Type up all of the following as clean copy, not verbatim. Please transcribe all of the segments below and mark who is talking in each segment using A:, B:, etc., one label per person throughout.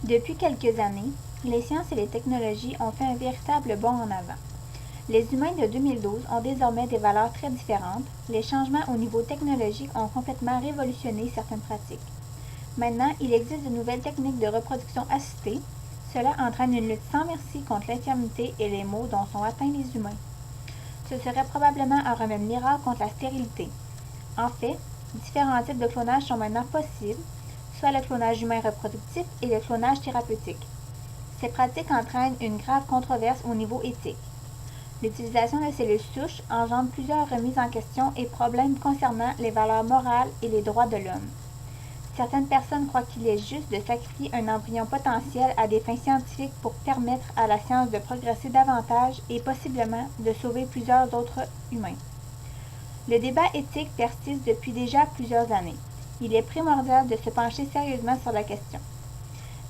A: Depuis quelques années, les sciences et les technologies ont fait un véritable bond en avant. Les humains de 2012 ont désormais des valeurs très différentes. Les changements au niveau technologique ont complètement révolutionné certaines pratiques. Maintenant, il existe de nouvelles techniques de reproduction assistée. Cela entraîne une lutte sans merci contre l'infirmité et les maux dont sont atteints les humains. Ce serait probablement un remède miracle contre la stérilité. En fait, différents types de clonage sont maintenant possibles, soit le clonage humain reproductif et le clonage thérapeutique. Ces pratiques entraînent une grave controverse au niveau éthique. L'utilisation de cellules souches engendre plusieurs remises en question et problèmes concernant les valeurs morales et les droits de l'homme. Certaines personnes croient qu'il est juste de sacrifier un embryon potentiel à des fins scientifiques pour permettre à la science de progresser davantage et possiblement de sauver plusieurs autres humains. Le débat éthique persiste depuis déjà plusieurs années. Il est primordial de se pencher sérieusement sur la question.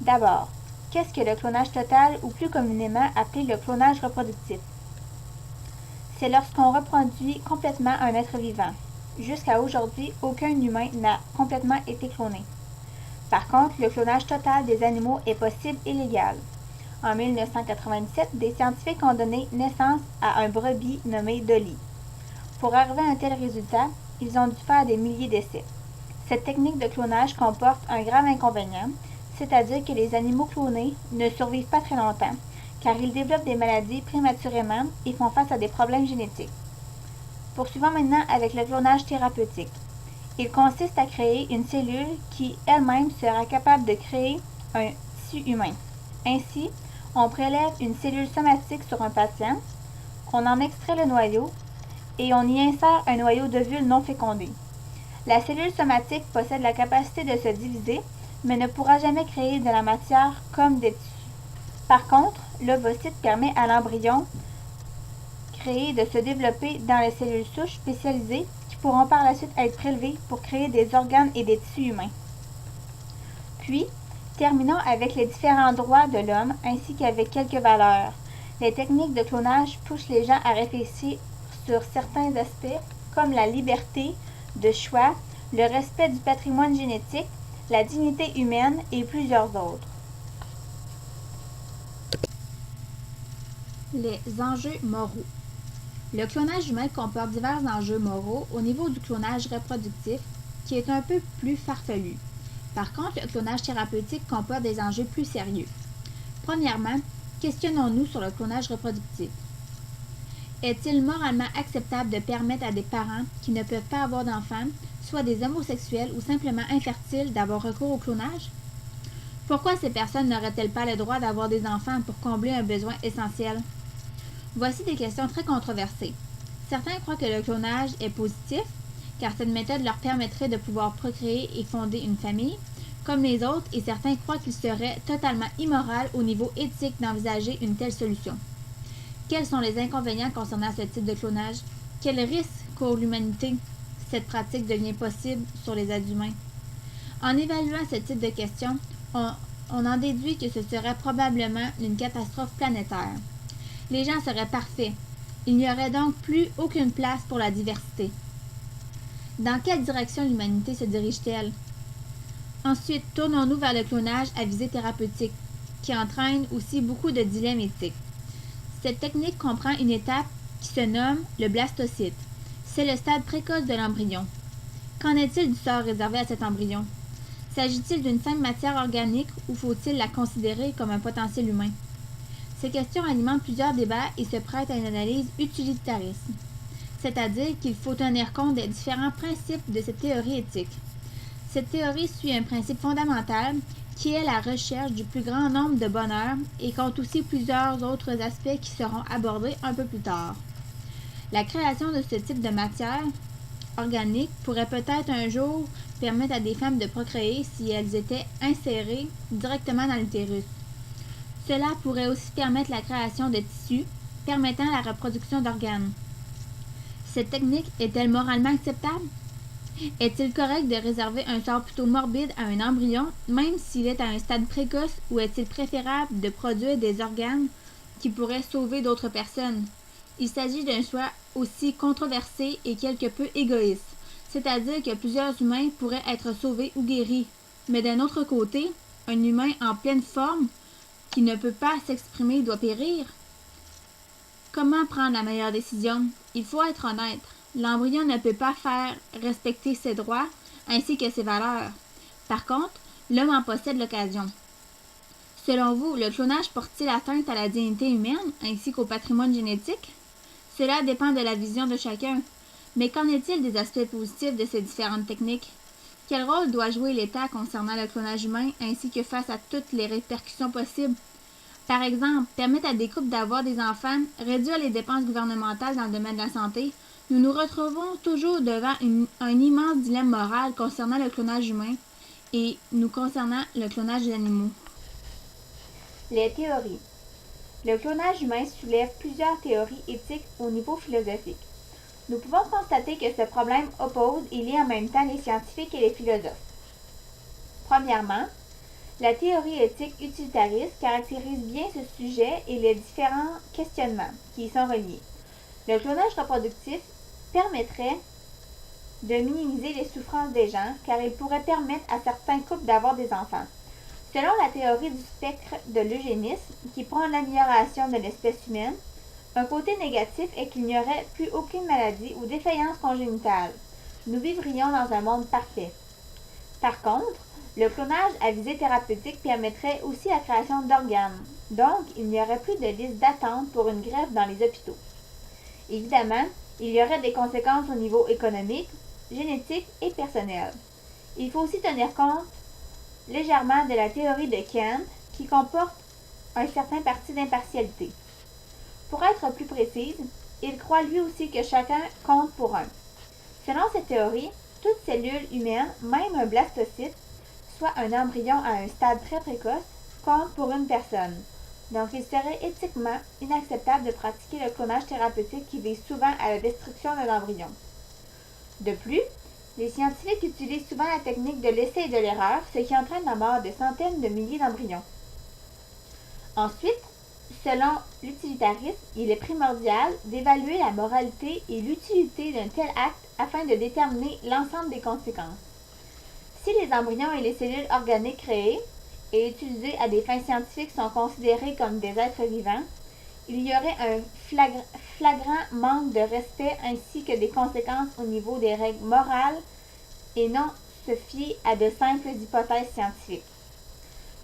A: D'abord, qu'est-ce que le clonage total ou plus communément appelé le clonage reproductif? C'est lorsqu'on reproduit complètement un être vivant. Jusqu'à aujourd'hui, aucun humain n'a complètement été cloné. Par contre, le clonage total des animaux est possible et légal. En 1997, des scientifiques ont donné naissance à un brebis nommé Dolly. Pour arriver à un tel résultat, ils ont dû faire des milliers d'essais. Cette technique de clonage comporte un grave inconvénient, c'est-à-dire que les animaux clonés ne survivent pas très longtemps, car ils développent des maladies prématurément et font face à des problèmes génétiques. Poursuivons maintenant avec le clonage thérapeutique. Il consiste à créer une cellule qui elle-même sera capable de créer un tissu humain. Ainsi, on prélève une cellule somatique sur un patient, on en extrait le noyau et on y insère un noyau d'ovule non fécondé. La cellule somatique possède la capacité de se diviser, mais ne pourra jamais créer de la matière comme des tissus. Par contre, l'ovocyte permet à l'embryon créé de se développer dans les cellules souches spécialisées qui pourront par la suite être prélevées pour créer des organes et des tissus humains. Puis, terminons avec les différents droits de l'homme ainsi qu'avec quelques valeurs. Les techniques de clonage poussent les gens à réfléchir sur certains aspects comme la liberté de choix, le respect du patrimoine génétique, la dignité humaine et plusieurs autres.
B: Les enjeux moraux. Le clonage humain comporte divers enjeux moraux au niveau du clonage reproductif, qui est un peu plus farfelu. Par contre, le clonage thérapeutique comporte des enjeux plus sérieux. Premièrement, questionnons-nous sur le clonage reproductif. Est-il moralement acceptable de permettre à des parents qui ne peuvent pas avoir d'enfants, soit des homosexuels ou simplement infertiles, d'avoir recours au clonage? Pourquoi ces personnes n'auraient-elles pas le droit d'avoir des enfants pour combler un besoin essentiel? Voici des questions très controversées. Certains croient que le clonage est positif, car cette méthode leur permettrait de pouvoir procréer et fonder une famille, comme les autres, et certains croient qu'il serait totalement immoral au niveau éthique d'envisager une telle solution. Quels sont les inconvénients concernant ce type de clonage? Quels risques court l'humanité si cette pratique devient possible sur les êtres humains? En évaluant ce type de questions, on en déduit que ce serait probablement une catastrophe planétaire. Les gens seraient parfaits. Il n'y aurait donc plus aucune place pour la diversité. Dans quelle direction l'humanité se dirige-t-elle? Ensuite, tournons-nous vers le clonage à visée thérapeutique, qui entraîne aussi beaucoup de dilemmes éthiques. Cette technique comprend une étape qui se nomme le blastocyte. C'est le stade précoce de l'embryon. Qu'en est-il du sort réservé à cet embryon? S'agit-il d'une simple matière organique ou faut-il la considérer comme un potentiel humain? Ces questions alimentent plusieurs débats et se prêtent à une analyse utilitariste, c'est-à-dire qu'il faut tenir compte des différents principes de cette théorie éthique. Cette théorie suit un principe fondamental qui est la recherche du plus grand nombre de bonheur et compte aussi plusieurs autres aspects qui seront abordés un peu plus tard. La création de ce type de matière organique pourrait peut-être un jour permettre à des femmes de procréer si elles étaient insérées directement dans l'utérus. Cela pourrait aussi permettre la création de tissus permettant la reproduction d'organes. Cette technique est-elle moralement acceptable? Est-il correct de réserver un sort plutôt morbide à un embryon, même s'il est à un stade précoce, ou est-il préférable de produire des organes qui pourraient sauver d'autres personnes? Il s'agit d'un choix aussi controversé et quelque peu égoïste, c'est-à-dire que plusieurs humains pourraient être sauvés ou guéris. Mais d'un autre côté, un humain en pleine forme qui ne peut pas s'exprimer doit périr? Comment prendre la meilleure décision? Il faut être honnête. L'embryon ne peut pas faire respecter ses droits ainsi que ses valeurs. Par contre, l'homme en possède l'occasion. Selon vous, le clonage porte-t-il atteinte à la dignité humaine ainsi qu'au patrimoine génétique? Cela dépend de la vision de chacun. Mais qu'en est-il des aspects positifs de ces différentes techniques? Quel rôle doit jouer l'État concernant le clonage humain ainsi que face à toutes les répercussions possibles? Par exemple, permettre à des couples d'avoir des enfants, réduire les dépenses gouvernementales dans le domaine de la santé, nous nous retrouvons toujours devant un immense dilemme moral concernant le clonage humain et nous concernant le clonage des animaux.
A: Les théories. Le clonage humain soulève plusieurs théories éthiques au niveau philosophique. Nous pouvons constater que ce problème oppose et lie en même temps les scientifiques et les philosophes. Premièrement, la théorie éthique utilitariste caractérise bien ce sujet et les différents questionnements qui y sont reliés. Le clonage reproductif permettrait de minimiser les souffrances des gens car il pourrait permettre à certains couples d'avoir des enfants. Selon la théorie du spectre de l'eugénisme, qui prend l'amélioration de l'espèce humaine, un côté négatif est qu'il n'y aurait plus aucune maladie ou défaillance congénitale. Nous vivrions dans un monde parfait. Par contre, le clonage à visée thérapeutique permettrait aussi la création d'organes. Donc, il n'y aurait plus de liste d'attente pour une greffe dans les hôpitaux. Évidemment, il y aurait des conséquences au niveau économique, génétique et personnel. Il faut aussi tenir compte légèrement de la théorie de Kant qui comporte un certain parti d'impartialité. Pour être plus précise, il croit lui aussi que chacun compte pour un. Selon cette théorie, toute cellule humaine, même un blastocyte, soit un embryon à un stade très précoce, compte pour une personne. Donc il serait éthiquement inacceptable de pratiquer le clonage thérapeutique qui vise souvent à la destruction d'un embryon. De plus, les scientifiques utilisent souvent la technique de l'essai et de l'erreur, ce qui entraîne la mort de centaines de milliers d'embryons. Ensuite, selon l'utilitarisme, il est primordial d'évaluer la moralité et l'utilité d'un tel acte afin de déterminer l'ensemble des conséquences. Si les embryons et les cellules organiques créées et utilisées à des fins scientifiques sont considérés comme des êtres vivants, il y aurait un flagrant manque de respect ainsi que des conséquences au niveau des règles morales et non se fier à de simples hypothèses scientifiques.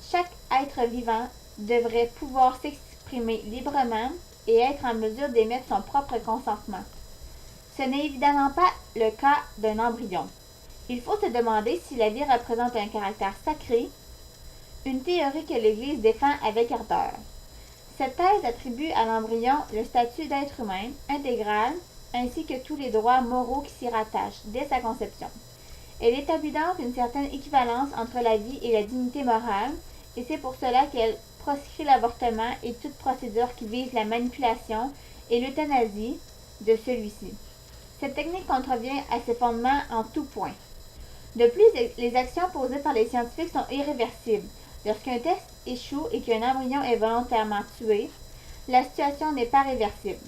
A: Chaque être vivant devrait pouvoir s'exprimer librement et être en mesure d'émettre son propre consentement. Ce n'est évidemment pas le cas d'un embryon. Il faut se demander si la vie représente un caractère sacré, une théorie que l'Église défend avec ardeur. Cette thèse attribue à l'embryon le statut d'être humain intégral ainsi que tous les droits moraux qui s'y rattachent dès sa conception. Elle établit donc une certaine équivalence entre la vie et la dignité morale et c'est pour cela qu'elle proscrit l'avortement et toute procédure qui vise la manipulation et l'euthanasie de celui-ci. Cette technique contrevient à ses fondements en tout point. De plus, les actions posées par les scientifiques sont irréversibles. Lorsqu'un test échoue et qu'un embryon est volontairement tué, la situation n'est pas réversible.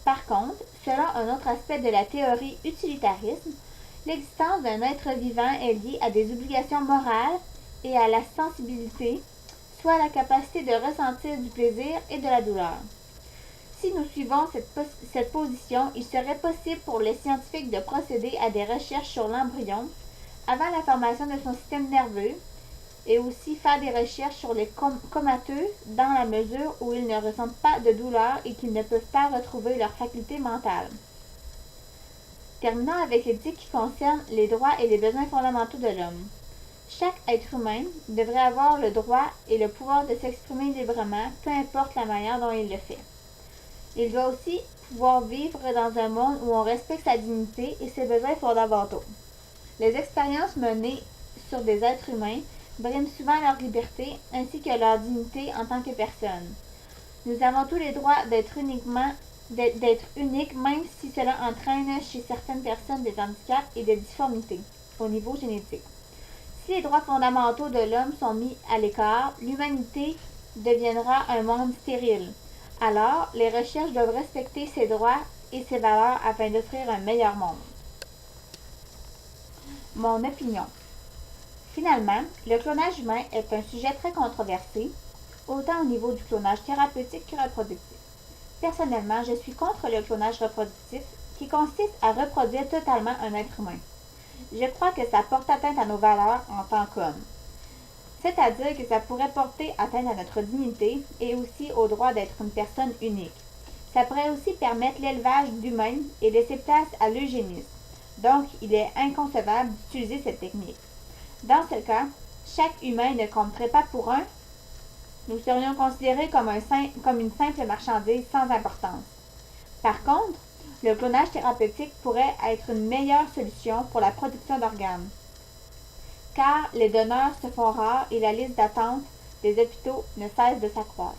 A: Par contre, selon un autre aspect de la théorie utilitarisme, l'existence d'un être vivant est liée à des obligations morales et à la sensibilité, soit à la capacité de ressentir du plaisir et de la douleur. Si nous suivons cette position, il serait possible pour les scientifiques de procéder à des recherches sur l'embryon avant la formation de son système nerveux et aussi faire des recherches sur les comateux dans la mesure où ils ne ressentent pas de douleur et qu'ils ne peuvent pas retrouver leur faculté mentale. Terminons avec l'éthique qui concerne les droits et les besoins fondamentaux de l'homme. Chaque être humain devrait avoir le droit et le pouvoir de s'exprimer librement, peu importe la manière dont il le fait. Il doit aussi pouvoir vivre dans un monde où on respecte sa dignité et ses besoins fondamentaux. Les expériences menées sur des êtres humains briment souvent leur liberté ainsi que leur dignité en tant que personne. Nous avons tous les droits d'être uniques, même si cela entraîne chez certaines personnes des handicaps et des difformités au niveau génétique. Si les droits fondamentaux de l'homme sont mis à l'écart, l'humanité deviendra un monde stérile. Alors, les recherches doivent respecter ces droits et ces valeurs afin d'offrir un meilleur monde. Mon opinion. Finalement, le clonage humain est un sujet très controversé, autant au niveau du clonage thérapeutique que reproductif. Personnellement, je suis contre le clonage reproductif qui consiste à reproduire totalement un être humain. Je crois que ça porte atteinte à nos valeurs en tant qu'hommes. C'est-à-dire que ça pourrait porter atteinte à notre dignité et aussi au droit d'être une personne unique. Ça pourrait aussi permettre l'élevage d'humains et laisser place à l'eugénisme. Donc, il est inconcevable d'utiliser cette technique. Dans ce cas, chaque humain ne compterait pas pour un. Nous serions considérés comme une simple marchandise sans importance. Par contre, le clonage thérapeutique pourrait être une meilleure solution pour la production d'organes, car les donneurs se font rares et la liste d'attente des hôpitaux ne cesse de s'accroître.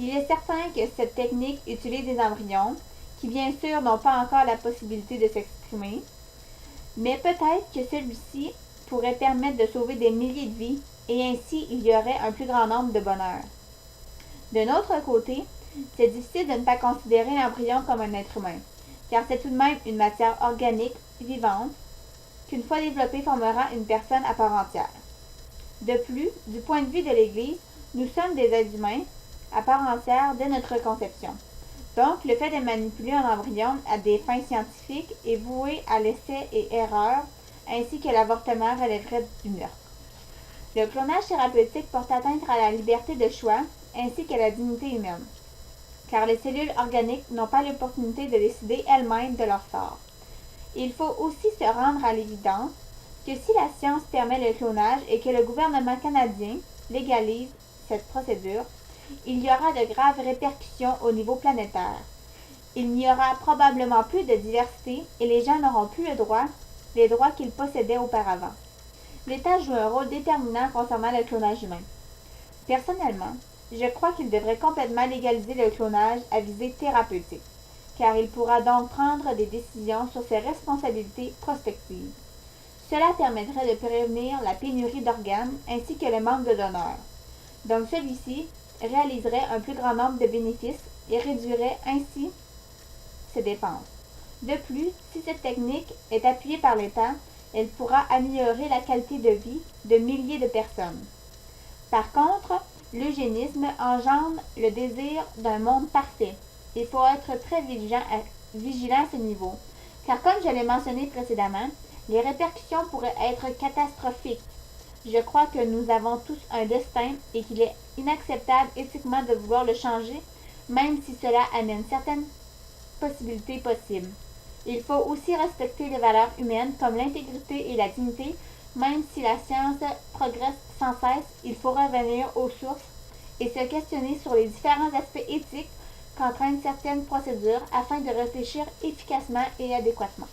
A: Il est certain que cette technique utilise des embryons, qui bien sûr n'ont pas encore la possibilité de s'exprimer, mais peut-être que celui-ci pourrait permettre de sauver des milliers de vies et ainsi il y aurait un plus grand nombre de bonheurs. D'un autre côté, c'est difficile de ne pas considérer l'embryon comme un être humain, car c'est tout de même une matière organique, vivante, qu'une fois développée formera une personne à part entière. De plus, du point de vue de l'Église, nous sommes des êtres humains à part entière dès notre conception. Donc, le fait de manipuler un embryon à des fins scientifiques est voué à l'essai et erreur, ainsi que l'avortement relèverait du meurtre. Le clonage thérapeutique porte atteinte à la liberté de choix ainsi qu'à la dignité humaine, car les cellules organiques n'ont pas l'opportunité de décider elles-mêmes de leur sort. Il faut aussi se rendre à l'évidence que si la science permet le clonage et que le gouvernement canadien légalise cette procédure, il y aura de graves répercussions au niveau planétaire. Il n'y aura probablement plus de diversité et les gens n'auront plus les droits qu'ils possédaient auparavant. L'État joue un rôle déterminant concernant le clonage humain. Personnellement, je crois qu'il devrait complètement légaliser le clonage à visée thérapeutique, car il pourra donc prendre des décisions sur ses responsabilités prospectives. Cela permettrait de prévenir la pénurie d'organes ainsi que le manque de donneurs. Donc celui-ci réaliserait un plus grand nombre de bénéfices et réduirait ainsi ses dépenses. De plus, si cette technique est appuyée par l'État, elle pourra améliorer la qualité de vie de milliers de personnes. Par contre, l'eugénisme engendre le désir d'un monde parfait. Il faut être très vigilant à ce niveau, car comme je l'ai mentionné précédemment, les répercussions pourraient être catastrophiques. Je crois que nous avons tous un destin et qu'il est inacceptable éthiquement de vouloir le changer, même si cela amène certaines possibilités possibles. Il faut aussi respecter les valeurs humaines comme l'intégrité et la dignité. Même si la science progresse sans cesse, il faut revenir aux sources et se questionner sur les différents aspects éthiques qu'entraînent certaines procédures afin de réfléchir efficacement et adéquatement.